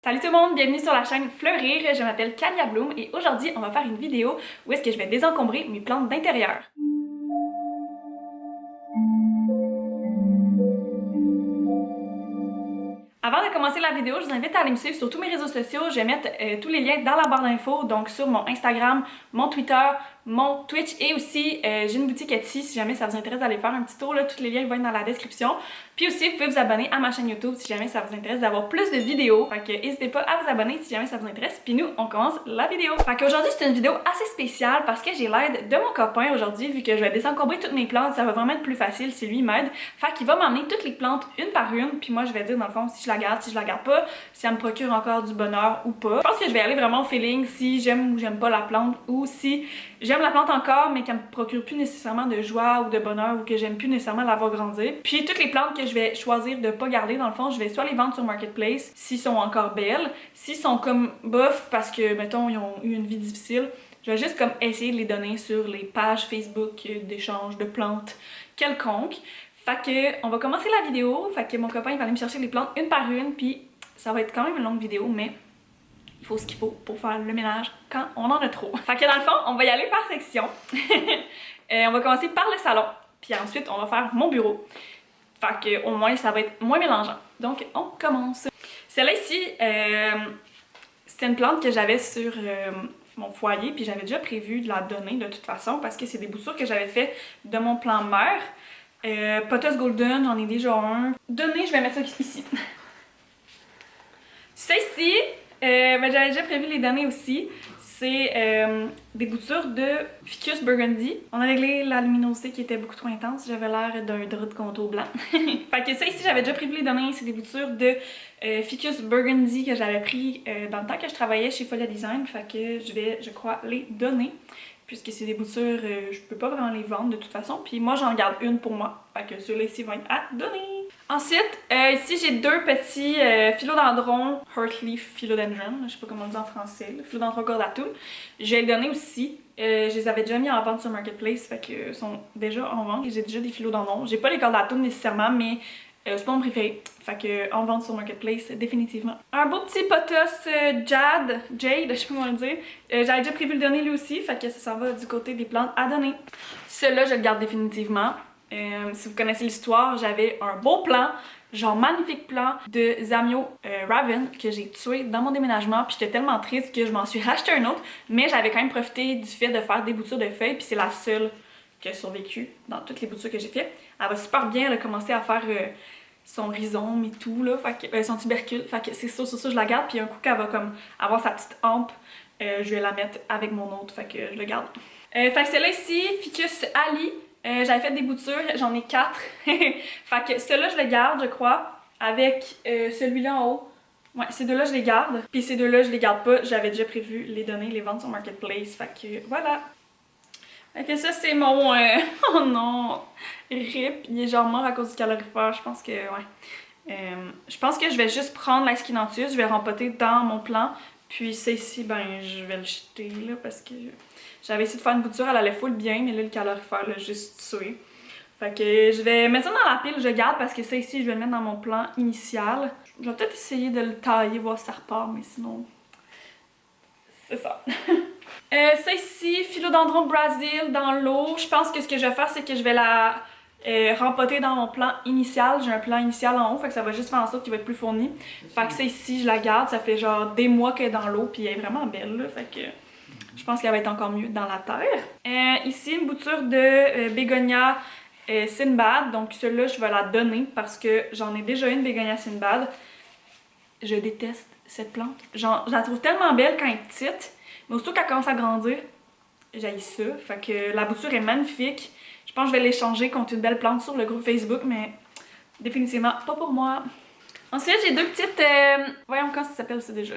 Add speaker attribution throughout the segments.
Speaker 1: Salut tout le monde, bienvenue sur la chaîne Fleurir, je m'appelle Kania Bloom et aujourd'hui on va faire une vidéo où est-ce que je vais désencombrer mes plantes d'intérieur. Avant de commencer la vidéo, je vous invite à aller me suivre sur tous mes réseaux sociaux. Je vais mettre tous les liens dans la barre d'infos, donc sur mon Instagram, mon Twitter, mon Twitch et aussi j'ai une boutique Etsy si jamais ça vous intéresse d'aller faire un petit tour. Là, tous les liens vont être dans la description. Puis aussi, vous pouvez vous abonner à ma chaîne YouTube si jamais ça vous intéresse d'avoir plus de vidéos. Fait que n'hésitez pas à vous abonner si jamais ça vous intéresse. Puis nous, on commence la vidéo. Fait qu'aujourd'hui, c'est une vidéo assez spéciale parce que j'ai l'aide de mon copain aujourd'hui. Vu que je vais désencombrer toutes mes plantes, ça va vraiment être plus facile si lui m'aide. Fait qu'il va m'emmener toutes les plantes une par une. Puis moi, je vais dire dans le fond si je la garde, si je la garde pas, si elle me procure encore du bonheur ou pas. Je pense que je vais aller vraiment au feeling si j'aime ou j'aime pas la plante ou si j'aime la plante encore mais qu'elle me procure plus nécessairement de joie ou de bonheur ou que j'aime plus nécessairement la voir grandir. Puis toutes les plantes que je vais choisir de pas garder dans le fond, je vais soit les vendre sur Marketplace s'ils sont encore belles, s'ils sont comme bof parce que mettons ils ont eu une vie difficile, je vais juste comme essayer de les donner sur les pages Facebook d'échange de plantes quelconques. Fait que on va commencer la vidéo, fait que mon copain il va aller me chercher les plantes une par une, puis ça va être quand même une longue vidéo mais il faut ce qu'il faut pour faire le ménage quand on en a trop. Fait que dans le fond, on va y aller par section. On va commencer par le salon, puis ensuite on va faire mon bureau. Fait que au moins ça va être moins mélangeant. Donc on commence. Celle-là ici, c'est une plante que j'avais sur mon foyer, puis j'avais déjà prévu de la donner de toute façon parce que c'est des boutures que j'avais fait de mon plan mère. Pothos Golden, j'en ai déjà un. Donné, je vais mettre ça ici. Celle-ci, j'avais déjà prévu les donner aussi. C'est des boutures de Ficus Burgundy. On a réglé la luminosité qui était beaucoup trop intense. J'avais l'air d'un drap de contour blanc. Fait que ça ici, j'avais déjà prévu les donner. C'est des boutures de Ficus Burgundy que j'avais pris dans le temps que je travaillais chez Folia Design. Fait que je vais, je crois, les donner. Puisque c'est des boutures, je peux pas vraiment les vendre de toute façon. Puis moi, j'en garde une pour moi. Fait que ceux-là ici vont être à donner. Ensuite, ici j'ai deux petits philodendrons Heartleaf Philodendron, je sais pas comment on dit en français, philodendron cordatum. Je vais les donner aussi. Je les avais déjà mis en vente sur Marketplace, fait que sont déjà en vente. J'ai déjà des philodendrons. J'ai pas les cordatum nécessairement, mais c'est pas mon préféré. Fait que en vente sur Marketplace, définitivement. Un beau petit pothos Jade, je sais pas comment le dire. J'avais déjà prévu le donner lui aussi, fait que ça s'en va du côté des plantes à donner. Celui-là, je le garde définitivement. Si vous connaissez l'histoire, j'avais un beau plan, genre magnifique plan de Zamio Raven que j'ai tué dans mon déménagement, puis j'étais tellement triste que je m'en suis racheté un autre, mais j'avais quand même profité du fait de faire des boutures de feuilles, puis c'est la seule qui a survécu dans toutes les boutures que j'ai fait. Elle va super bien, elle a commencé à faire son rhizome et tout, là, fait que, son tubercule, fait que c'est ça, je la garde, puis un coup qu'elle va comme avoir sa petite hampe, je vais la mettre avec mon autre, fait que je le garde. Fait que celle-là ici, Ficus Ali. J'avais fait des boutures, j'en ai 4. Fait que ceux-là, je les garde, je crois, avec celui-là en haut. Ouais, ces deux-là, je les garde. Puis ces deux-là, je les garde pas. J'avais déjà prévu les donner, les vendre sur Marketplace. Fait que voilà. Fait que ça, c'est mon... oh non! RIP. Il est genre mort à cause du calorifère. Je pense que... ouais. Je pense que je vais juste prendre la Echinanthus. Je vais rempoter dans mon plan. Puis ça ici, ben, je vais le jeter, là, parce que... J'avais essayé de faire une bouture, elle allait full bien, mais là, le calorifère l'a juste tué. Fait que je vais mettre ça dans la pile, je garde parce que ça ici, je vais le mettre dans mon plan initial. Je vais peut-être essayer de le tailler, voir si ça repart, mais sinon... c'est ça. Ça ici, Philodendron Brazil dans l'eau. Je pense que ce que je vais faire, c'est que je vais la rempoter dans mon plan initial. J'ai un plan initial en haut, fait que ça va juste faire en sorte qu'il va être plus fourni. Fait que ça ici, je la garde, ça fait genre des mois qu'elle est dans l'eau, puis elle est vraiment belle, là, fait que... Je pense qu'elle va être encore mieux dans la terre. Ici, une bouture de Bégonia Sinbad. Donc, celle-là, je vais la donner parce que j'en ai déjà une Bégonia Sinbad. Je déteste cette plante. Genre, je la trouve tellement belle quand elle est petite. Mais aussitôt qu'elle commence à grandir, j'haïs ça. Fait que la bouture est magnifique. Je pense que je vais l'échanger contre une belle plante sur le groupe Facebook, mais définitivement pas pour moi. Ensuite, j'ai deux petites... voyons comment ça s'appelle ça déjà.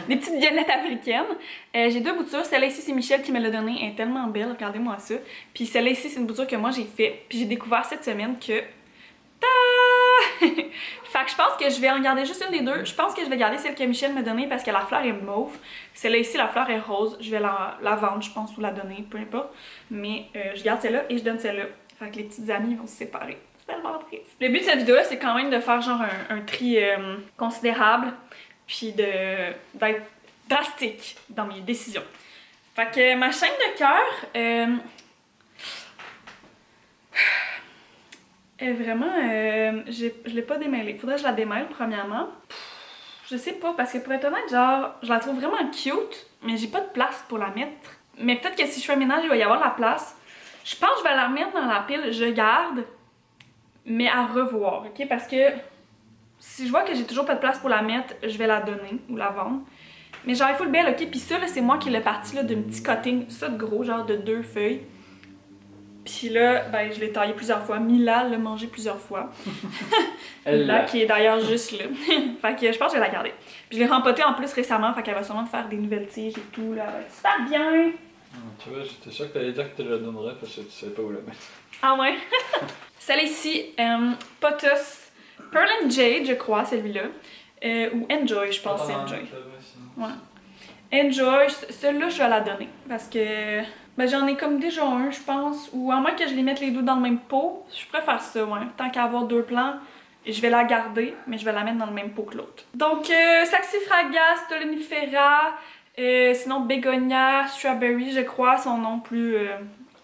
Speaker 1: Des petites violettes africaines. J'ai deux boutures. Celle-là ici, c'est Michel qui me l'a donnée. Elle est tellement belle, regardez-moi ça. Puis celle-là ici, c'est une bouture que moi j'ai fait. Puis j'ai découvert cette semaine que... Tada! Fait que je pense que je vais en garder juste une des deux. Je pense que je vais garder celle que Michel m'a donnée parce que la fleur est mauve. Celle-là ici, la fleur est rose. Je vais la vendre, je pense, ou la donner, peu importe. Mais je garde celle-là et je donne celle-là. Fait que les petites amies vont se séparer. C'est tellement triste. Le but de cette vidéo-là, c'est quand même de faire genre un tri considérable. puis d'être drastique dans mes décisions. Fait que ma chaîne de cœur est vraiment... je l'ai pas démêlée. Faudrait que je la démêle premièrement. Je sais pas, parce que pour être honnête, genre, je la trouve vraiment cute, mais j'ai pas de place pour la mettre. Mais peut-être que si je fais un ménage, il va y avoir la place. Je pense que je vais la mettre dans la pile je garde, mais à revoir, ok? Parce que si je vois que j'ai toujours pas de place pour la mettre, je vais la donner ou la vendre. Mais genre, il faut le belle, ok? Puis ça, là, c'est moi qui l'ai parti là d'un petit cutting, ça de gros, genre de 2 feuilles. Puis là, ben, je l'ai taillé plusieurs fois. Mila l'a mangé plusieurs fois. Mila, qui est d'ailleurs juste là. Fait que je pense que je vais la garder. Puis je l'ai rempotée en plus récemment, fait qu'elle va sûrement faire des nouvelles tiges et tout, là. Elle va être super bien!
Speaker 2: Tu vois, j'étais sûr que t'allais dire que tu la donnerais parce que tu savais pas où la mettre.
Speaker 1: Ah ouais? Celle-ci, Potus Pearl and Jade, je crois, celui-là. Ou Enjoy, je pense, c'est Enjoy. Ouais. Enjoy, celui-là, je vais la donner. Parce que ben, j'en ai comme déjà un, je pense. Ou à moins que je les mette les deux dans le même pot, je préfère ça, ouais. Tant qu'à avoir 2 plants, je vais la garder, mais je vais la mettre dans le même pot que l'autre. Donc, Saxifraga, Stolonifera, sinon Bégonia, Strawberry, je crois, son nom plus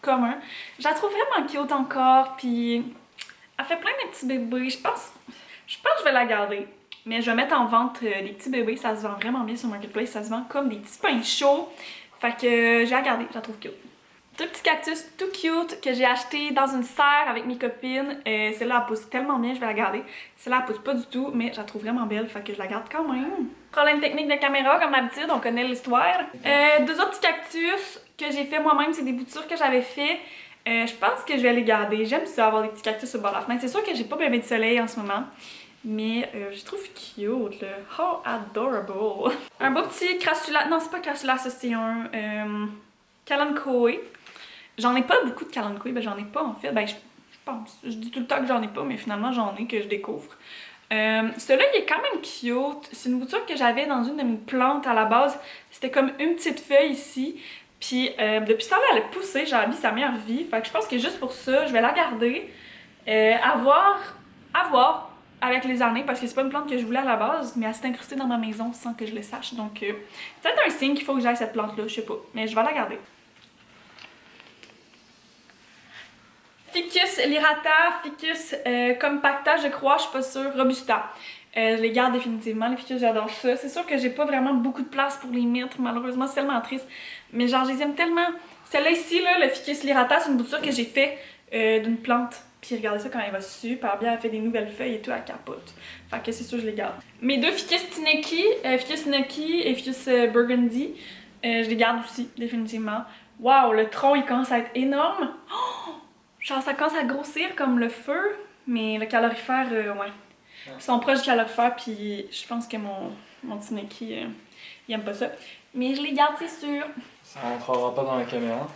Speaker 1: commun. Je la trouve vraiment cute encore, puis elle fait plein de petits bébés. Je pense que je vais la garder. Mais je vais mettre en vente les petits bébés, ça se vend vraiment bien sur Marketplace, ça se vend comme des petits pains chauds. Fait que j'ai regardé, je la trouve cute. 2 petits cactus tout cute que j'ai acheté dans une serre avec mes copines. Celle-là, elle pousse tellement bien, je vais la garder. Celle-là, elle pousse pas du tout, mais je la trouve vraiment belle, fait que je la garde quand même. Problème technique de caméra, comme d'habitude, on connaît l'histoire. 2 autres petits cactus que j'ai fait moi-même, c'est des boutures que j'avais fait. Je pense que je vais les garder. J'aime ça, avoir des petits cactus au bord de la fenêtre. C'est sûr que j'ai pas bébé de soleil en ce moment. Mais je trouve cute, là. How adorable! Un beau petit crassula. Non, c'est pas crassula, ça c'est un Kalanchoe. J'en ai pas beaucoup de Kalanchoe, ben j'en ai pas en fait. Ben je pense. Je dis tout le temps que j'en ai pas, mais finalement j'en ai que je découvre. Celui-là, il est quand même cute. C'est une bouture que j'avais dans une de mes plantes à la base. C'était comme une petite feuille ici. Puis depuis ce temps-là, elle a poussé, j'ai envie sa meilleure vie. Fait que je pense que juste pour ça, je vais la garder. À voir avec les années, parce que c'est pas une plante que je voulais à la base, mais elle s'est incrustée dans ma maison sans que je le sache. Donc peut-être un signe qu'il faut que j'aille cette plante-là, je sais pas. Mais je vais la garder. Ficus lirata, Ficus compacta, je crois, je suis pas sûre, robusta. Je les garde définitivement, les ficus, j'adore ça. C'est sûr que j'ai pas vraiment beaucoup de place pour les mettre, malheureusement, c'est tellement triste. Mais genre, je les aime tellement. Celle-là ici, là, le Ficus lirata, c'est une bouture que j'ai fait d'une plante. Puis regardez ça quand elle va super bien, elle fait des nouvelles feuilles et tout, elle capote. Fait que c'est sûr, je les garde. Mes 2 Ficus Tineke, Ficus Tineke et Ficus Burgundy, je les garde aussi, définitivement. Waouh, le tronc, il commence à être énorme. Oh! Genre, ça commence à grossir comme le feu, mais le calorifère, ouais. Ils sont proches du calorifère, puis je pense que mon Tineke, il aime pas ça. Mais je les garde, c'est sûr.
Speaker 2: Ça rentrera pas dans la caméra.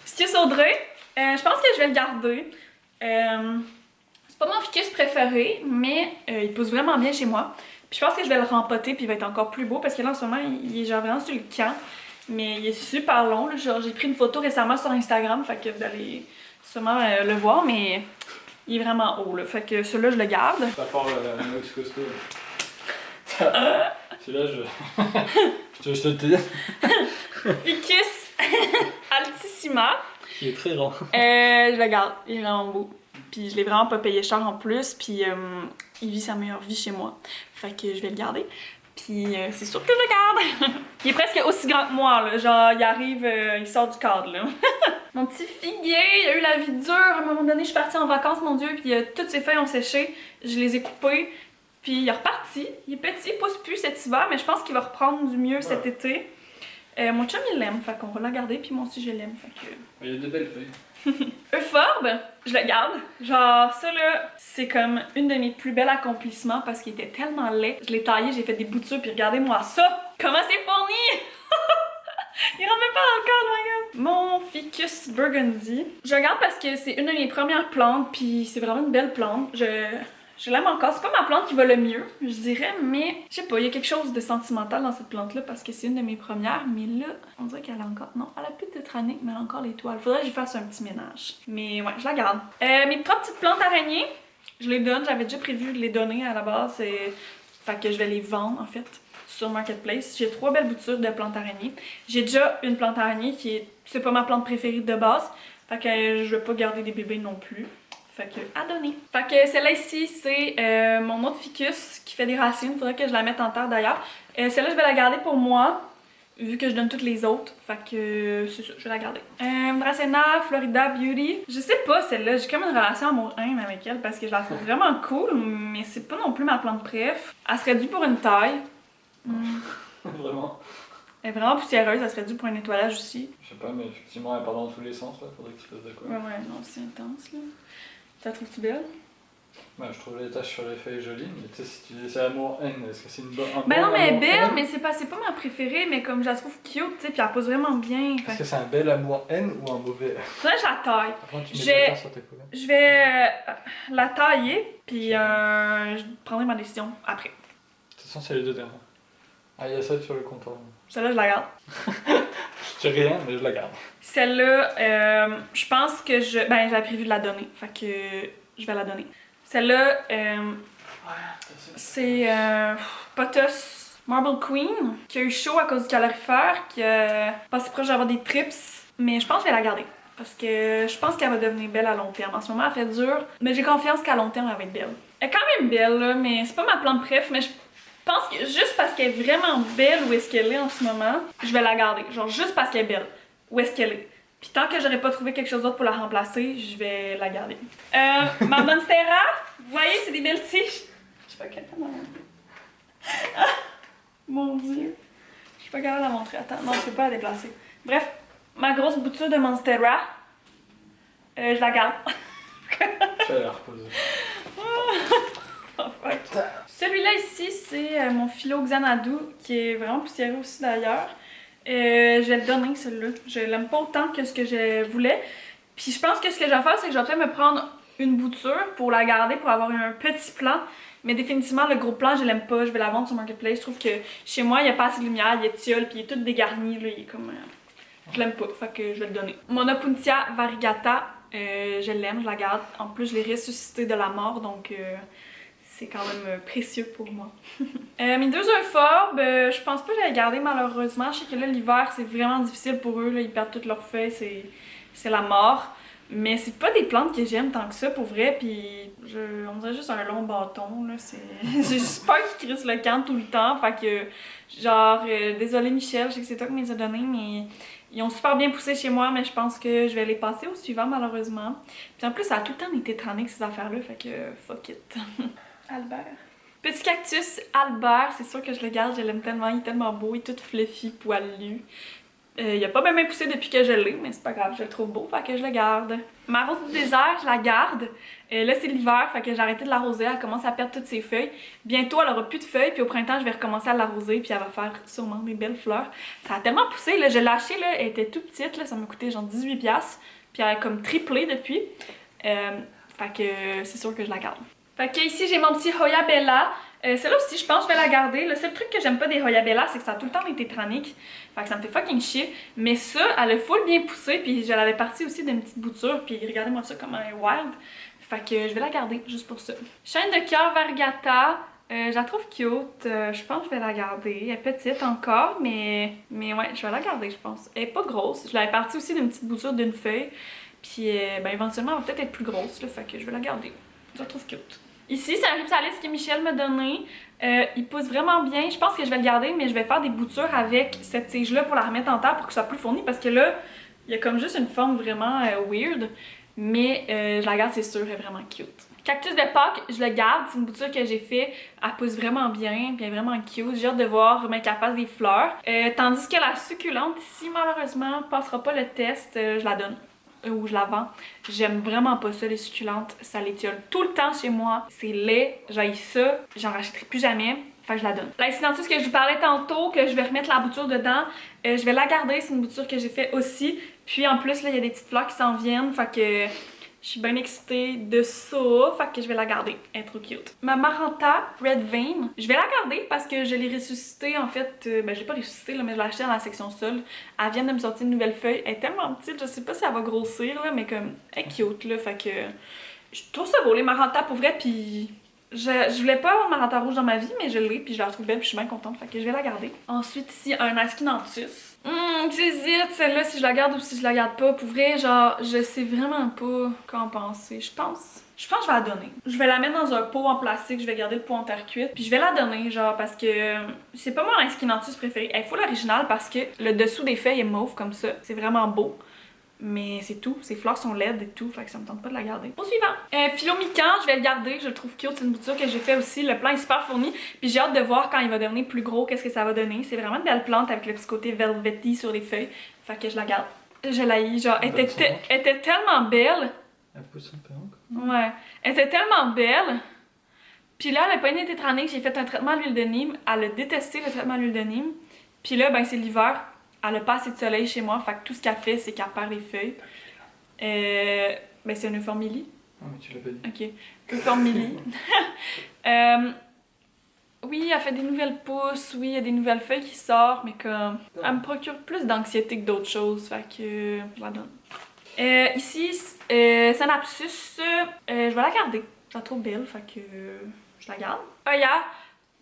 Speaker 1: Ficus Audrey, je pense que je vais le garder. C'est pas mon ficus préféré, mais il pousse vraiment bien chez moi. Puis je pense que je vais le rempoter, puis il va être encore plus beau, parce que là, en ce moment, il est genre vraiment sur le camp. Mais il est super long, là. Genre, j'ai pris une photo récemment sur Instagram, fait que vous allez sûrement le voir, mais il est vraiment haut, là. Fait que celui-là, je le garde.
Speaker 2: À part la Nox Costo. Celui-là, je te le dis.
Speaker 1: Ficus altissima.
Speaker 2: Il est très grand.
Speaker 1: Je le garde, il est vraiment beau. Puis je l'ai vraiment pas payé cher en plus, puis il vit sa meilleure vie chez moi. Fait que je vais le garder. Puis c'est sûr que je le garde. Il est presque aussi grand que moi, là. Genre, il arrive, il sort du cadre, là. Mon petit figuier, il a eu la vie dure. À un moment donné, je suis partie en vacances, mon Dieu, puis toutes ses feuilles ont séché. Je les ai coupées, puis il est reparti. Il est petit, il pousse plus cet hiver, mais je pense qu'il va reprendre du mieux cet été. Mon chum, il l'aime, fait qu'on va la garder, puis moi aussi, je l'aime, fait que...
Speaker 2: Il y a de belles feuilles.
Speaker 1: Euphorbe, je le garde. Genre, ça là, c'est comme une de mes plus belles accomplissements parce qu'il était tellement laid. Je l'ai taillé, j'ai fait des boutures, puis regardez-moi ça! Comment c'est fourni! Il rentre même pas dans le cadre, my god! Mon Ficus Burgundy. Je le garde parce que c'est une de mes premières plantes, puis c'est vraiment une belle plante. Je l'aime encore. C'est pas ma plante qui va le mieux, je dirais, mais je sais pas, il y a quelque chose de sentimental dans cette plante-là parce que c'est une de mes premières, mais là, on dirait qu'elle a encore... Non, elle a plus de tétranique, mais elle a encore les toiles. Faudrait que j'y fasse un petit ménage. Mais ouais, je la garde. Mes 3 petites plantes araignées, je les donne. J'avais déjà prévu de les donner à la base. Fait que je vais les vendre en fait sur Marketplace. J'ai 3 belles boutures de plantes araignées. J'ai déjà une plante araignée qui est... C'est pas ma plante préférée de base. Fait que je vais pas garder des bébés non plus. Fait que à donner. Fait que celle-là ici, c'est mon autre ficus qui fait des racines. Faudrait que je la mette en terre d'ailleurs. Celle-là, je vais la garder pour moi. Vu que je donne toutes les autres, fait que c'est ça, je vais la garder. Dracena, Florida Beauty. Je sais pas celle-là, j'ai comme une relation amour-haine avec elle parce que je la trouve vraiment cool, mais c'est pas non plus ma plante préf. Elle serait due pour une taille.
Speaker 2: Vraiment.
Speaker 1: Elle est vraiment poussiéreuse, elle serait due pour un nettoyage aussi.
Speaker 2: Je sais pas, mais effectivement, elle part dans tous les sens, là. Faudrait que tu fasses de quoi.
Speaker 1: Ouais, non, c'est intense, là. La trouves-tu belle?
Speaker 2: Ouais, je trouve les taches sur les feuilles jolies, mais tu sais, si tu dis c'est amour-haine, est-ce que c'est une bonne.
Speaker 1: Ben non, mais elle est belle, mais c'est pas ma préférée, mais comme je la trouve cute, tu sais, puis elle pose vraiment bien.
Speaker 2: Est-ce que c'est un bel amour-haine ou un mauvais?
Speaker 1: Faudrait que je la taille.
Speaker 2: Après, tu mets la sur tes couleurs.
Speaker 1: Je vais la tailler, puis je prendrai ma décision après.
Speaker 2: De toute façon, c'est les deux derniers. Ah, il y a celle sur le comptoir.
Speaker 1: Celle-là, je la garde.
Speaker 2: Je dis rien, mais je la garde.
Speaker 1: Celle-là, je pense que j'avais prévu de la donner, fait que je vais la donner. Celle-là, c'est Pothos Marble Queen, qui a eu chaud à cause du calorifère, qui a passé proche d'avoir des trips, mais je pense que je vais la garder. Parce que je pense qu'elle va devenir belle à long terme. En ce moment, elle fait dur, mais j'ai confiance qu'à long terme, elle va être belle. Elle est quand même belle, là, mais c'est pas ma plante préf, mais je pense que juste parce qu'elle est vraiment belle où est-ce qu'elle est en ce moment, je vais la garder. Genre juste parce qu'elle est belle, où est-ce qu'elle est. Puis tant que j'aurais pas trouvé quelque chose d'autre pour la remplacer, je vais la garder. Ma Monstera, vous voyez, c'est des belles tiges. Je sais pas quelle fois ah, mon dieu. Je suis pas capable de la montrer. Attends, non, je peux pas la déplacer. Bref, ma grosse bouture de Monstera, je la garde.
Speaker 2: Je vais la reposer.
Speaker 1: Oh, fuck. Celui-là ici, c'est mon Philo Xanadu, qui est vraiment poussiéreux aussi d'ailleurs. Je vais le donner, celui-là. Je l'aime pas autant que ce que je voulais. Puis je pense que ce que je vais faire, c'est que je vais peut-être me prendre une bouture pour la garder, pour avoir un petit plan. Mais définitivement, le gros plan, je l'aime pas. Je vais la vendre sur Marketplace. Je trouve que chez moi, il n'y a pas assez de lumière, il est tiole, puis il est tout dégarni. Là, il est comme... je l'aime pas, fait que je vais le donner. Mon Opuntia variegata, je l'aime, je la garde. En plus, je l'ai ressuscité de la mort, donc... c'est quand même précieux pour moi. Mes deux euphorbes, je pense pas que je vais les garder malheureusement. Je sais que là, l'hiver, c'est vraiment difficile pour eux. Là, ils perdent toutes leurs feuilles, c'est la mort. Mais c'est pas des plantes que j'aime tant que ça, pour vrai. Puis, on dirait juste un long bâton. J'ai juste peur qu'ils crissent le camp tout le temps. Fait que, genre, désolé Michel, je sais que c'est toi qui me les as donnés, mais ils ont super bien poussé chez moi. Mais je pense que je vais les passer au suivant, malheureusement. Puis en plus, ça a tout le temps été traîné, ces affaires-là. Fait que, fuck it. Albert. Petit cactus Albert, c'est sûr que je le garde, je l'aime tellement, il est tellement beau, il est tout fluffy, poilu. Il a pas bien poussé depuis que je l'ai, mais c'est pas grave, je le trouve beau, fait que je le garde. Ma rose du désert, je la garde. Là, c'est l'hiver, fait que j'ai arrêté de l'arroser, elle commence à perdre toutes ses feuilles. Bientôt, elle aura plus de feuilles, puis au printemps, je vais recommencer à l'arroser, puis elle va faire sûrement des belles fleurs. Ça a tellement poussé, là, je l'ai acheté, là, elle était toute petite, là, ça m'a coûté genre 18$, puis elle a comme triplé depuis. Fait que c'est sûr que je la garde. Fait que ici, j'ai mon petit Hoya Bella. Celle-là aussi, je pense que je vais la garder. Le seul truc que j'aime pas des Hoya Bella, c'est que ça a tout le temps été tranique. Fait que ça me fait fucking chier. Mais ça, elle a full bien poussé, puis je l'avais partie aussi d'une petite bouture, puis regardez-moi ça comme un wild. Fait que je vais la garder, juste pour ça. Chaîne de cœur Variegata. Je la trouve cute. Je pense que je vais la garder. Elle est petite encore, mais ouais, je vais la garder, je pense. Elle est pas grosse. Je l'avais partie aussi d'une petite bouture d'une feuille. Puis ben, éventuellement, elle va peut-être être plus grosse, là. Fait que je vais la garder. Je la trouve cute. Ici, c'est un Ripsalis que Michel m'a donné. Il pousse vraiment bien. Je pense que je vais le garder, mais je vais faire des boutures avec cette tige-là pour la remettre en terre pour que ça soit plus fourni. Parce que là, il y a comme juste une forme vraiment weird. Mais je la garde, c'est sûr, elle est vraiment cute. Cactus de Pâques, je le garde. C'est une bouture que j'ai fait. Elle pousse vraiment bien, puis elle est vraiment cute. J'ai hâte de voir qu'elle fasse des fleurs. Tandis que la succulente, ici, malheureusement, passera pas le test. Je la donne. Ou je la vends. J'aime vraiment pas ça, les succulentes. Ça l'étiole tout le temps chez moi. C'est laid. J'haïs ça. J'en rachèterai plus jamais. Fait que je la donne. La Silentus que je vous parlais tantôt, que je vais remettre la bouture dedans, je vais la garder. C'est une bouture que j'ai fait aussi. Puis en plus, là, il y a des petites fleurs qui s'en viennent. Fait que je suis bien excitée de ça. Fait que je vais la garder. Elle est trop cute. Ma Maranta Red Vein, je vais la garder parce que je l'ai ressuscitée. En fait, ben, j'ai pas ressuscité, là, mais je l'ai achetée dans la section sol. Elle vient de me sortir une nouvelle feuille. Elle est tellement petite, je sais pas si elle va grossir, là, mais comme elle est cute, là. Fait que je trouve ça beau, les Maranta pour vrai. Puis Je voulais pas avoir ma rata rouge dans ma vie, mais je l'ai, puis je la trouve belle, puis je suis bien contente, fait que je vais la garder. Ensuite, ici, un Askinanthus. J'hésite celle-là si je la garde ou si je la garde pas. Pour vrai, genre, je sais vraiment pas quoi en penser. Je pense que je vais la donner. Je vais la mettre dans un pot en plastique, je vais garder le pot en terre cuite, puis je vais la donner, genre, parce que c'est pas mon Askinanthus préféré. Il faut l'original parce que le dessous des feuilles est mauve comme ça. C'est vraiment beau. Mais c'est tout, ses fleurs sont laides et tout, fait que ça me tente pas de la garder. Au suivant, Philomican, je vais le garder, je le trouve cute, c'est une bouture que j'ai fait aussi, le plan est super fourni, puis j'ai hâte de voir quand il va devenir plus gros, qu'est-ce que ça va donner. C'est vraiment une belle plante avec le petit côté velvety sur les feuilles, fait que je la garde. Je l'haïs, genre, elle était tellement belle.
Speaker 2: Elle pousse un peu encore.
Speaker 1: Ouais, elle était tellement belle. Puis là, elle a pas une tétranique, j'ai fait un traitement à l'huile de Nîmes, elle a détesté le traitement à l'huile de Nîmes. Puis là, ben c'est l'hiver. Elle a pas assez de soleil chez moi, fait que tout ce qu'elle fait, c'est qu'elle perd les feuilles. Ben c'est un euphormili.
Speaker 2: Ah, mais tu l'as pas dit.
Speaker 1: Ok. Euphormili. Oui, elle fait des nouvelles pousses, oui, il y a des nouvelles feuilles qui sortent, mais comme. Elle me procure plus d'anxiété que d'autres choses, fait que. Je la donne. Ici, Synapsus, je vais la garder. Je la trouve belle, fait que. Je la garde. Oya,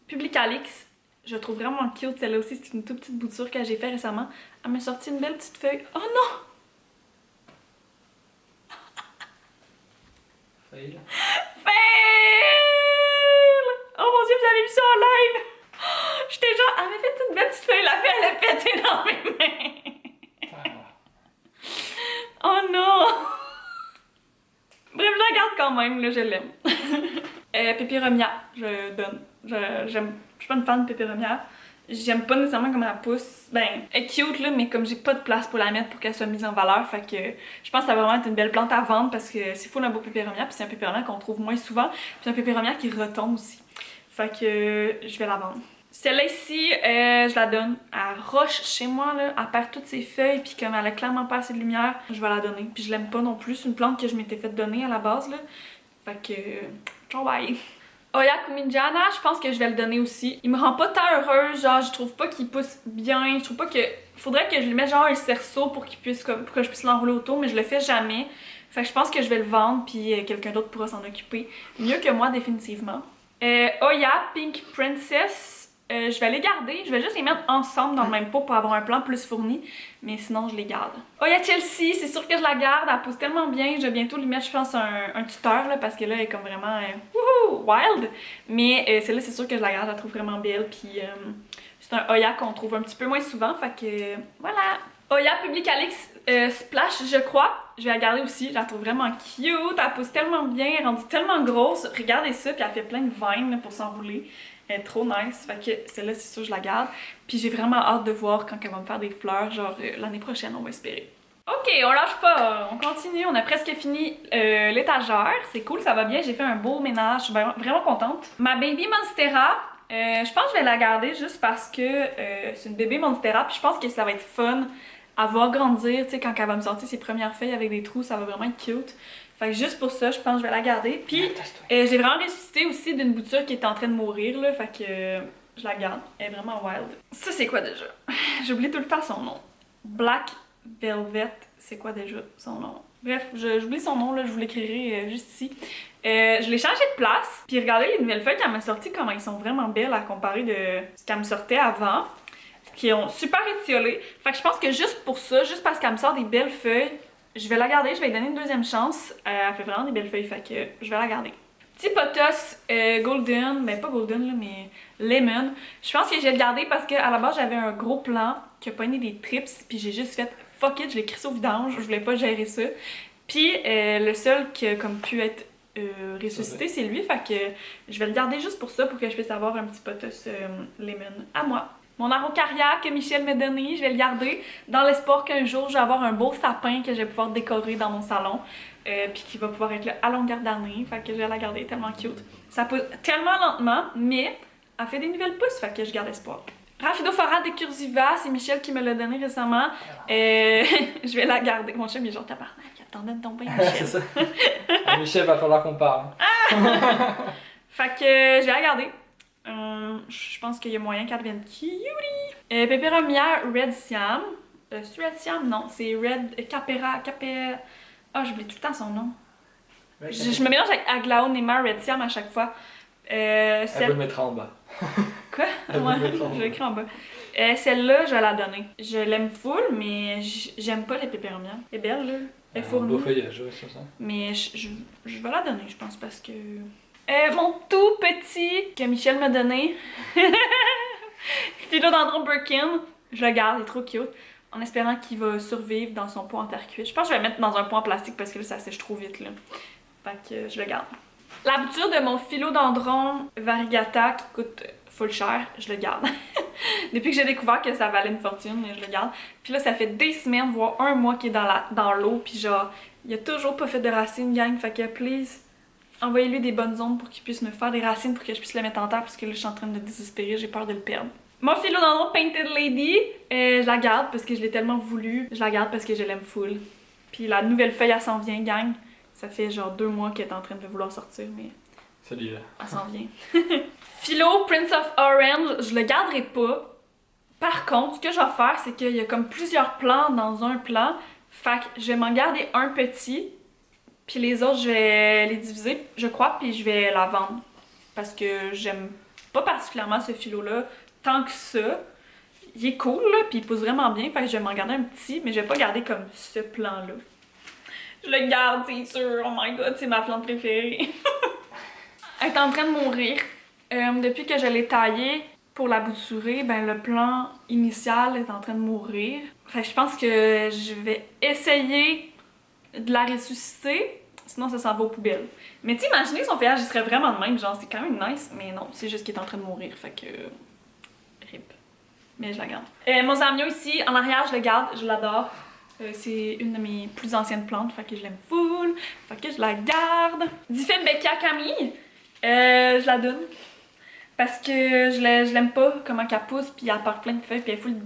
Speaker 1: Publicalix. Je la trouve vraiment cute, celle-là aussi, c'est une toute petite bouture que j'ai fait récemment. Elle m'a sorti une belle petite feuille. Oh non!
Speaker 2: Fail.
Speaker 1: Fail! Oh mon dieu, vous avez vu ça en live! J'étais genre, elle m'a fait une belle petite feuille, la feuille, elle a pété dans mes mains. Oh non! Bref, je la garde quand même, là, je l'aime. Pépéromia, je donne. Je suis pas une fan de Pépéromia. J'aime pas nécessairement comment elle pousse. Ben, elle est cute là, mais comme j'ai pas de place pour la mettre pour qu'elle soit mise en valeur, fait que je pense que ça va vraiment être une belle plante à vendre parce que c'est full un beau Pépéromia, puis c'est un Pépéromia qu'on trouve moins souvent, puis un Pépéromia qui retombe aussi. Fait que je vais la vendre. Celle-là ici, je la donne. Elle roche chez moi, là. Elle perd toutes ses feuilles, puis comme elle a clairement pas assez de lumière, je vais la donner. Puis je l'aime pas non plus. C'est une plante que je m'étais fait donner à la base, là. Fait que. Ciao, bye! Oya Kuminjana, je pense que je vais le donner aussi. Il me rend pas tant heureuse, genre je trouve pas qu'il pousse bien, je trouve pas que... Faudrait que je lui mette genre un cerceau pour qu'il puisse comme pour que je puisse l'enrouler autour, mais je le fais jamais. Fait que je pense que je vais le vendre puis quelqu'un d'autre pourra s'en occuper. Mieux que moi définitivement. Oya Pink Princess, je vais les garder, je vais juste les mettre ensemble dans le même pot pour avoir un plan plus fourni, mais sinon je les garde. Oya Chelsea, c'est sûr que je la garde, elle pousse tellement bien, je vais bientôt lui mettre je pense un tuteur là, parce que là elle est comme vraiment wouhou, wild, mais celle-là c'est sûr que je la garde, je la trouve vraiment belle, puis c'est un Oya qu'on trouve un petit peu moins souvent, fait que voilà. Oya Publicalix Splash, je crois. Je vais la garder aussi. Je la trouve vraiment cute. Elle pousse tellement bien, elle est rendue tellement grosse. Regardez ça, puis elle fait plein de vines là, pour s'enrouler. Elle est trop nice. Fait que celle-là, c'est sûr, je la garde. Puis j'ai vraiment hâte de voir quand elle va me faire des fleurs. Genre l'année prochaine, on va espérer. Ok, on lâche pas. On continue. On a presque fini l'étagère. C'est cool, ça va bien. J'ai fait un beau ménage. Je suis vraiment contente. Ma baby Monstera. Je pense que je vais la garder juste parce que c'est une bébé Monstera. Puis je pense que ça va être fun à voir grandir, tu sais, quand elle va me sortir ses premières feuilles avec des trous, ça va vraiment être cute. Fait que juste pour ça, je pense que je vais la garder. Puis, j'ai vraiment ressuscité aussi d'une bouture qui était en train de mourir, là, fait que je la garde. Elle est vraiment wild. Ça, c'est quoi déjà? J'oublie tout le temps son nom. Black Velvet, c'est quoi déjà son nom? Bref, j'oublie son nom, là, je vous l'écrirai juste ici. Je l'ai changé de place, puis regardez les nouvelles feuilles qu'elle m'a sorties, comment ils sont vraiment belles à comparer de ce qu'elle me sortait avant. Qui ont super étiolé. Fait que je pense que juste pour ça, juste parce qu'elle me sort des belles feuilles, je vais la garder, je vais lui donner une deuxième chance. Elle fait vraiment des belles feuilles, fait que je vais la garder. Petit potos golden, ben pas golden là, mais lemon. Je pense que je vais le garder parce qu'à la base j'avais un gros plan qui a pogné des trips, puis j'ai juste fait fuck it, je l'ai crissé au vidange, je voulais pas gérer ça. Puis le seul qui a comme pu être ressuscité, c'est lui, fait que je vais le garder juste pour ça, pour que je puisse avoir un petit potos lemon à moi. Mon araucaria que Michel m'a donné, je vais le garder dans l'espoir qu'un jour je vais avoir un beau sapin que je vais pouvoir décorer dans mon salon, puis qui va pouvoir être là à longueur d'année, fait que je vais la garder, tellement cute. Ça pousse tellement lentement, mais elle fait des nouvelles pousses, fait que je garde espoir. Rhaphidophora decursiva, c'est Michel qui me l'a donné récemment, je vais la garder. Mon chum il est genre tabarnak, attendait de tomber Michel.
Speaker 2: C'est ça. Ah, Michel, va falloir qu'on parle.
Speaker 1: Fait que je vais la garder. Je pense qu'il y a moyen qu'elle devienne cutie. Pépéromia Red Siam. C'est Red Siam? Non, c'est Red Capera. Ah, j'oublie tout le temps son nom. Je me mélange avec Aglaonema Red Siam à chaque fois.
Speaker 2: Elle veut le mettre en bas.
Speaker 1: Quoi?
Speaker 2: Elle
Speaker 1: Ouais,
Speaker 2: veut le mettre en
Speaker 1: je
Speaker 2: bas.
Speaker 1: l'écris en bas. Celle-là, je vais la donner. Je l'aime full, mais j'aime pas les pépéromias. Elle est belle, là. Elle est
Speaker 2: Un
Speaker 1: fournie.
Speaker 2: beau feuillage, ouais, c'est ça.
Speaker 1: Mais je vais la donner, je pense, parce que... mon tout petit que Michel m'a donné. Philodendron Birkin. Je le garde, il est trop cute. En espérant qu'il va survivre dans son pot en terre cuite. Je pense que je vais le mettre dans un pot en plastique parce que là, ça sèche trop vite, là. Fait que je le garde. La bouture de mon philodendron variegata qui coûte full cher, je le garde. Depuis que j'ai découvert que ça valait une fortune, je le garde. Puis là, ça fait des semaines, voire un mois qu'il est dans l'eau. Puis genre, il a toujours pas fait de racines, gang. Fait que please, envoyez-lui des bonnes ondes pour qu'il puisse me faire des racines pour que je puisse le mettre en terre parce que là, je suis en train de désespérer, j'ai peur de le perdre. Mon philodendron Painted Lady, je la garde parce que je l'ai tellement voulu. Je la garde parce que je l'aime full. Puis la nouvelle feuille, elle s'en vient, gang. Ça fait genre 2 mois qu'elle est en train de vouloir sortir, mais
Speaker 2: Celui-là.
Speaker 1: elle s'en vient. Philo Prince of Orange, je le garderai pas. Par contre, ce que je vais faire, c'est qu'il y a comme plusieurs plants dans un plant. Fait que je vais m'en garder un petit. Puis les autres, je vais les diviser, je crois, puis je vais la vendre. Parce que j'aime pas particulièrement ce philo-là tant que ça. Il est cool, là, puis il pousse vraiment bien. Fait que je vais m'en garder un petit, mais je vais pas garder comme ce plant-là. Je le garde, c'est sûr. Oh my god, c'est ma plante préférée. Elle est en train de mourir. Depuis que je l'ai taillée pour la bouturer, ben le plan initial est en train de mourir. Fait que je pense que je vais essayer de la ressusciter. Sinon, ça s'en va aux poubelles. Mais tu imaginez son feuillage, il serait vraiment de même. Genre, c'est quand même nice. Mais non, c'est juste qu'il est en train de mourir. Fait que... rip. Mais je la garde. Mon zamio ici, en arrière, je le garde. Je l'adore. C'est une de mes plus anciennes plantes, fait que je l'aime full, fait que je la garde. Diffenbeckia Camille, je la donne. Parce que je l'aime pas, comment qu'elle pousse, puis elle porte plein de feuilles, puis elle est full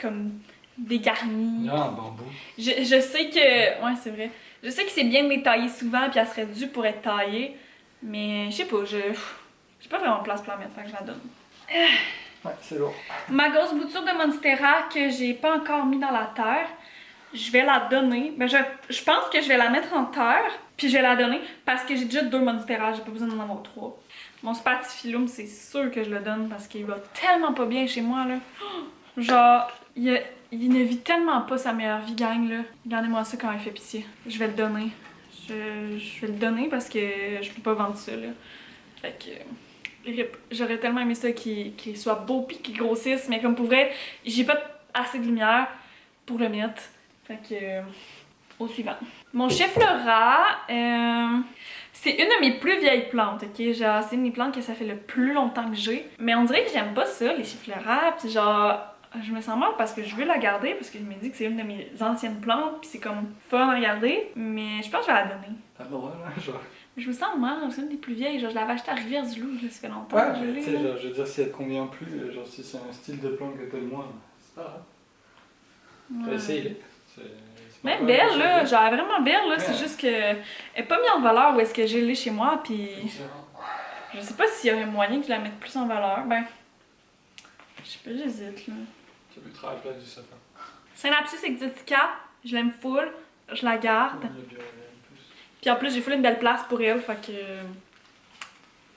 Speaker 1: comme dégarnie.
Speaker 2: Il y a un bambou.
Speaker 1: Je sais que... Ouais, c'est vrai. Je sais que c'est bien de les tailler souvent, puis elle serait due pour être taillée. Mais je sais pas, j'ai pas vraiment de place pour la mettre, fait que je la donne.
Speaker 2: Ouais, c'est lourd.
Speaker 1: Ma grosse bouture de Monstera que j'ai pas encore mis dans la terre, je vais la donner. Ben, je pense que je vais la mettre en terre, puis je vais la donner parce que j'ai déjà 2 Monstera, j'ai pas besoin d'en avoir 3. Mon Spatifilum, c'est sûr que je le donne parce qu'il va tellement pas bien chez moi, là. Genre, il ne vit tellement pas sa meilleure vie, gang, là. Regardez-moi ça quand il fait pitié. Je vais le donner. Je vais le donner parce que je peux pas vendre ça, là. Fait que... J'aurais tellement aimé ça qu'il soit beau pis qu'il grossisse, mais comme pour vrai, j'ai pas assez de lumière pour le mettre. Fait que... au suivant. Mon Chiflora, c'est une de mes plus vieilles plantes, ok? Genre, c'est une des plantes que ça fait le plus longtemps que j'ai. Mais on dirait que j'aime pas ça, les Chiflora, pis genre... Je me sens mal parce que je veux la garder, parce que je me dis que c'est une de mes anciennes plantes, pis c'est comme fun à regarder, mais je pense que je vais la donner.
Speaker 2: Ah bah ouais, là, genre...
Speaker 1: Je me sens mal, c'est une des plus vieilles, genre je l'avais achetée à Rivière-du-Loup, ça fait longtemps
Speaker 2: Ouais,
Speaker 1: que je
Speaker 2: mais
Speaker 1: l'ai.
Speaker 2: tu sais, genre, je veux dire, si elle te convient plus, genre, si c'est un style de plante que t'aimes moins, c'est pas grave. Tu vas essayer.
Speaker 1: Mais belle, là, genre elle est vraiment belle, là,
Speaker 2: Ouais.
Speaker 1: c'est juste que elle est pas mise en valeur où est-ce que j'ai l'ai chez moi, pis je sais pas s'il y aurait moyen que je la mette plus en valeur, ben... Je sais pas, j'hésite, là.
Speaker 2: Tu veux travailler à la place du sapin.
Speaker 1: Synapsis exotica, je l'aime full, je la garde.
Speaker 2: Il y a bien plus.
Speaker 1: Puis en plus, j'ai full une belle place pour elle, fait que...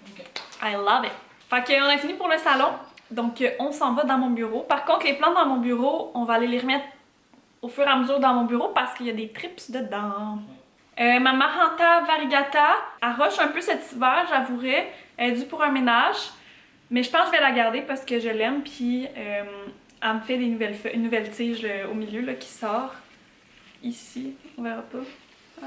Speaker 2: Ok.
Speaker 1: I love it. Fait que on a fini pour le salon, donc on s'en va dans mon bureau. Par contre, les plantes dans mon bureau, on va aller les remettre au fur et à mesure dans mon bureau parce qu'il y a des trips dedans. Ma Maranta variegata, elle roche un peu cet hiver, j'avouerais. Elle est due pour un ménage, mais je pense que je vais la garder parce que je l'aime, puis elle me fait des nouvelles feuilles, une nouvelle tige au milieu là, qui sort. Ici, on verra pas.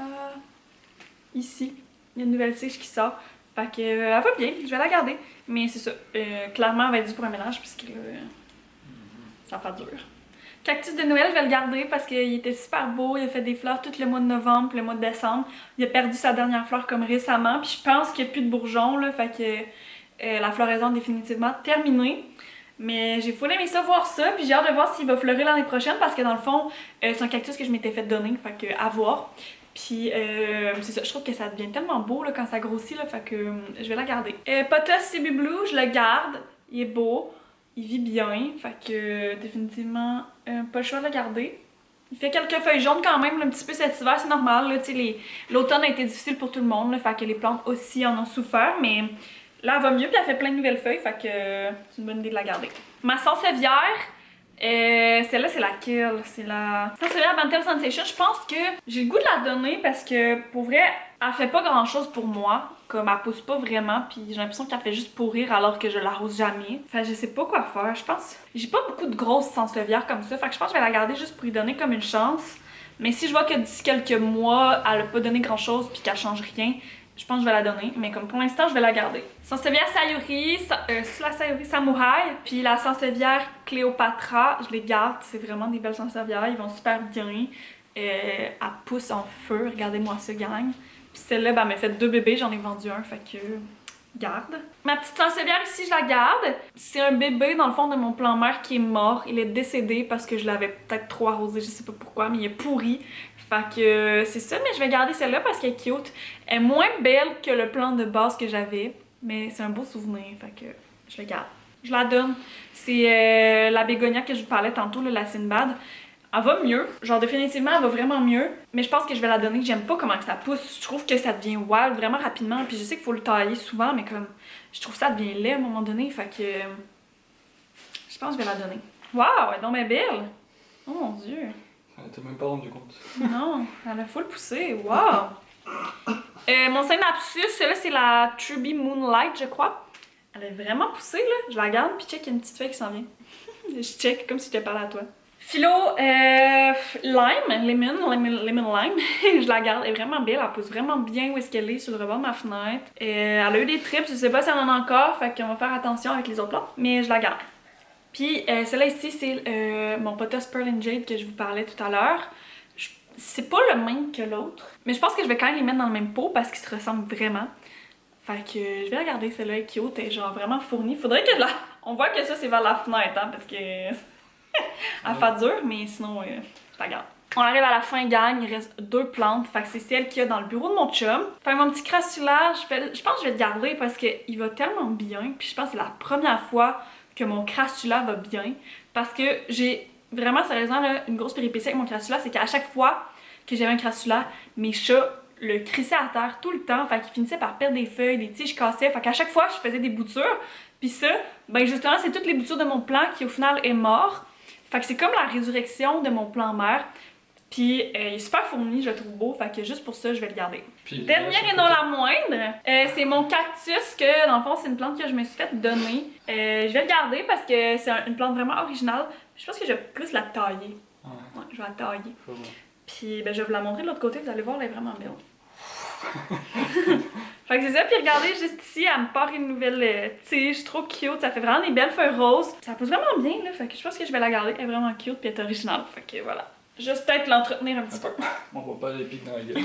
Speaker 1: Ici, il y a une nouvelle tige qui sort. Fait que elle va bien, je vais la garder. Mais c'est ça, clairement elle va être due pour un ménage puisque ça va pas dur. Cactus de Noël, je vais le garder parce qu'il était super beau, il a fait des fleurs tout le mois de novembre puis le mois de décembre. Il a perdu sa dernière fleur comme récemment, puis je pense qu'il n'y a plus de bourgeons, là, fait que la floraison est définitivement terminée. Mais j'ai full aimé ça, voir ça, puis j'ai hâte de voir s'il va fleurir l'année prochaine parce que dans le fond, c'est un cactus que je m'étais fait donner, fait que à voir. Puis c'est ça, je trouve que ça devient tellement beau là, quand ça grossit, là, fait que je vais la garder. Pothos Cebu Blue, je le garde, il est beau. Il vit bien, fait que définitivement pas le choix de le garder. Il fait quelques feuilles jaunes quand même, un petit peu cet hiver, c'est normal. L'automne a été difficile pour tout le monde, là, fait que les plantes aussi en ont souffert, mais Là, elle va mieux, puis elle fait plein de nouvelles feuilles, fait que c'est une bonne idée de la garder. Ma sansevieria, celle-là, c'est laquelle? C'est la Sansevieria Bantel Sensation. Je pense que j'ai le goût de la donner parce que, pour vrai, elle fait pas grand-chose pour moi. Comme elle pousse pas vraiment, puis j'ai l'impression qu'elle fait juste pourrir alors que je l'arrose jamais. Fait que je sais pas quoi faire, je pense. J'ai pas beaucoup de grosses sansevieria comme ça, fait que je pense que je vais la garder juste pour lui donner comme une chance. Mais si je vois que d'ici quelques mois, elle a pas donné grand-chose puis qu'elle change rien, je pense que je vais la donner, mais comme pour l'instant, je vais la garder. Sansevieria Sayuri, la Sayuri Samouraï, puis la Sansevieria Cléopatra, je les garde, c'est vraiment des belles sansevieria, ils vont super bien. Elle pousse en feu, regardez-moi ça, gang. Puis celle-là, ben, elle m'a fait 2 bébés, j'en ai vendu un, fait que garde. Ma petite sansevieria ici, je la garde. C'est un bébé, dans le fond, de mon plan-mère qui est mort. Il est décédé parce que je l'avais peut-être trop arrosé, je sais pas pourquoi, mais il est pourri. Fait que c'est ça, mais je vais garder celle-là parce qu'elle est cute. Elle est moins belle que le plan de base que j'avais, mais c'est un beau souvenir, fait que je la garde. Je la donne. C'est la bégonia que je vous parlais tantôt, la Sinbad. Elle va mieux, genre définitivement elle va vraiment mieux, mais je pense que je vais la donner. J'aime pas comment que ça pousse, je trouve que ça devient wild vraiment rapidement, puis je sais qu'il faut le tailler souvent, mais comme je trouve que ça devient laid à un moment donné, fait que je pense que je vais la donner. Waouh, elle est donc bien belle! Oh mon dieu!
Speaker 2: T'as même pas rendu compte.
Speaker 1: Non, elle a full poussé, waouh! Mon synapsus, celle-là c'est la Truby Moonlight, je crois. Elle est vraiment poussée là, je la garde, puis check, il y a une petite feuille qui s'en vient. Je check comme si je te parlais à toi. Philo lemon lime, je la garde, elle est vraiment belle, elle pousse vraiment bien où est-ce qu'elle est sur le rebord de ma fenêtre. Elle a eu des trips, je sais pas si elle en a encore, fait qu'on va faire attention avec les autres plantes, mais je la garde. Puis celle-là ici, c'est mon Pothos Pearl and Jade que je vous parlais tout à l'heure. C'est pas le même que l'autre, mais je pense que je vais quand même les mettre dans le même pot parce qu'ils se ressemblent vraiment. Fait que je vais la garder, celle-là est cute, elle est genre vraiment fournie. Faudrait que on voit que ça c'est vers la fenêtre, hein, parce que elle fait dur, mais sinon, je la garde. On arrive à la fin, gang, il reste 2 plantes, fait que c'est celle qu'il y a dans le bureau de mon chum. Fait que mon petit crassula, je pense que je vais le garder parce qu'il va tellement bien, puis je pense que c'est la première fois que mon crassula va bien, parce que j'ai vraiment, sérieusement, là, une grosse péripétie avec mon crassula, c'est qu'à chaque fois que j'avais un crassula, mes chats le crissaient à terre tout le temps, fait qu'ils finissaient par perdre des feuilles, des tiges cassaient, fait qu'à chaque fois, je faisais des boutures, puis ça, ben justement, c'est toutes les boutures de mon plant qui, au final, est mort. Fait que c'est comme la résurrection de mon plan mère. Puis il est super fourni, je le trouve beau, fait que juste pour ça, je vais le garder. Puis, dernière et non la moindre, c'est mon cactus que dans le fond c'est une plante que je me suis fait donner. Je vais le garder parce que c'est une plante vraiment originale. Je pense que je vais plus la tailler. Ouais, je vais la tailler. Puis ben, je vais vous la montrer de l'autre côté, vous allez voir, elle est vraiment belle. Fait que c'est ça, puis regardez juste ici, elle me part une nouvelle tige, trop cute, ça fait vraiment des belles feuilles roses. Ça pousse vraiment bien là, fait que je pense que je vais la garder, elle est vraiment cute puis elle est originale, fait que voilà. Juste peut-être l'entretenir un petit peu.
Speaker 2: On va pas les pics dans la gueule.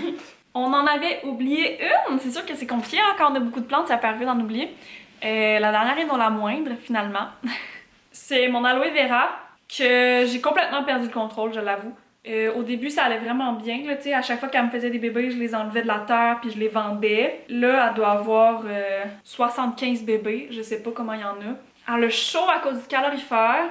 Speaker 1: On en avait oublié une, c'est sûr que c'est compliqué, hein, quand on a beaucoup de plantes, ça peut arriver d'en oublier. La dernière et non la moindre, finalement. C'est mon aloe vera, que j'ai complètement perdu le contrôle, je l'avoue. Au début, ça allait vraiment bien. Là, à chaque fois qu'elle me faisait des bébés, je les enlevais de la terre puis je les vendais. Là, elle doit avoir 75 bébés. Je sais pas comment il y en a. Elle a chaud à cause du calorifère.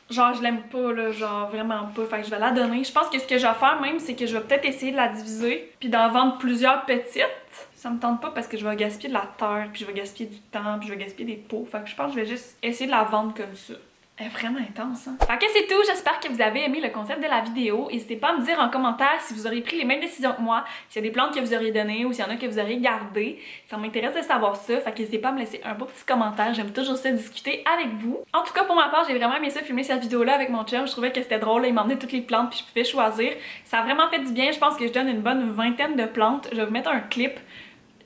Speaker 1: Genre, je l'aime pas, là, genre vraiment pas. Fait que je vais la donner. Je pense que ce que je vais faire même, c'est que je vais peut-être essayer de la diviser puis d'en vendre plusieurs petites. Ça me tente pas parce que je vais gaspiller de la terre, puis je vais gaspiller du temps, puis je vais gaspiller des pots. Fait que je pense que je vais juste essayer de la vendre comme ça. Elle est vraiment intense, hein? Fait que c'est tout, j'espère que vous avez aimé le concept de la vidéo. N'hésitez pas à me dire en commentaire si vous auriez pris les mêmes décisions que moi, s'il y a des plantes que vous auriez données ou s'il y en a que vous auriez gardées. Ça m'intéresse de savoir ça, fait que n'hésitez pas à me laisser un beau petit commentaire, j'aime toujours ça discuter avec vous. En tout cas, pour ma part, j'ai vraiment aimé ça filmer cette vidéo-là avec mon chum, je trouvais que c'était drôle, il m'emmenait toutes les plantes puis je pouvais choisir. Ça a vraiment fait du bien, je pense que je donne une bonne vingtaine de plantes. Je vais vous mettre un clip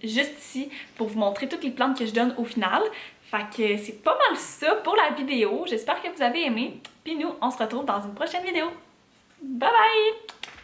Speaker 1: juste ici pour vous montrer toutes les plantes que je donne au final. Fait que c'est pas mal ça pour la vidéo. J'espère que vous avez aimé. Puis nous, on se retrouve dans une prochaine vidéo. Bye bye!